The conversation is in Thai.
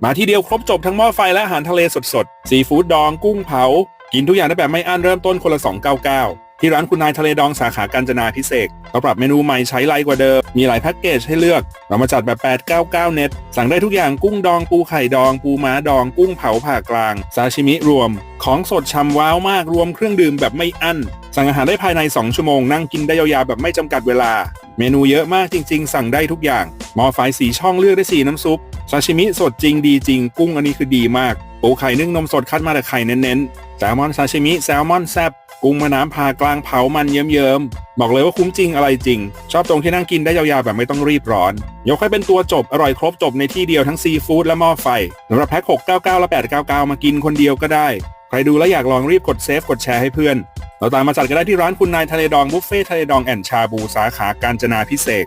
มาที่เดียวครบจบทั้งหม้อไฟและอาหารทะเลสดๆซีฟู้ดดองกุ้งเผากินทุกอย่างได้แบบไม่อั้นเริ่มต้นคนละ299ที่ร้านคุณนายทะเลดองสาขากาญจนาภิเษกเขาปรับเมนูใหม่ใช้ไลท์กว่าเดิมมีหลายแพ็กเกจให้เลือกเรามาจัดแบบ899เน็ตสั่งได้ทุกอย่างกุ้งดองปูไข่ดองปูม้าดองกุ้งเผาผ่ากลางซาชิมิรวมของสดฉ่ำว้าวมากรวมเครื่องดื่มแบบไม่อั้นสั่งอาหารได้ภายใน2ชั่วโมงนั่งกินได้ยาวๆแบบไม่จำกัดเวลาเมนูเยอะมากจริงๆสั่งได้ทุกอย่างหม้อไฟ4ช่องเลือกได้4น้ำซุปซาชิมิสดจริงดีจริงกุ้งอันนี้คือดีมากปูไข่นึ่งนมสดคัดมาแต่ไข่เน้นๆแซลมอนซาชิมิแซลมอนแซ่บกุ้งแม่น้ำผ่ากลางเผามันเยิ้มๆบอกเลยว่าคุ้มจริงอะไรจริงชอบตรงที่นั่งกินได้ยาวๆแบบไม่ต้องรีบร้อนยกให้เป็นตัวจบอร่อยครบจบในที่เดียวทั้งซีฟู้ดและหม้อไฟสำหรับแพ็ค699และ899มากินคนเดียวก็ได้ใครดูแล้วอยากลองรีบกดเซฟกดแชร์ให้เพื่อนเราตามมาจัดกันได้ที่ร้านคุณนายทะเลดองบุฟเฟ่ทะเลดองแอนชาบูสาขากาญจนาภิเษก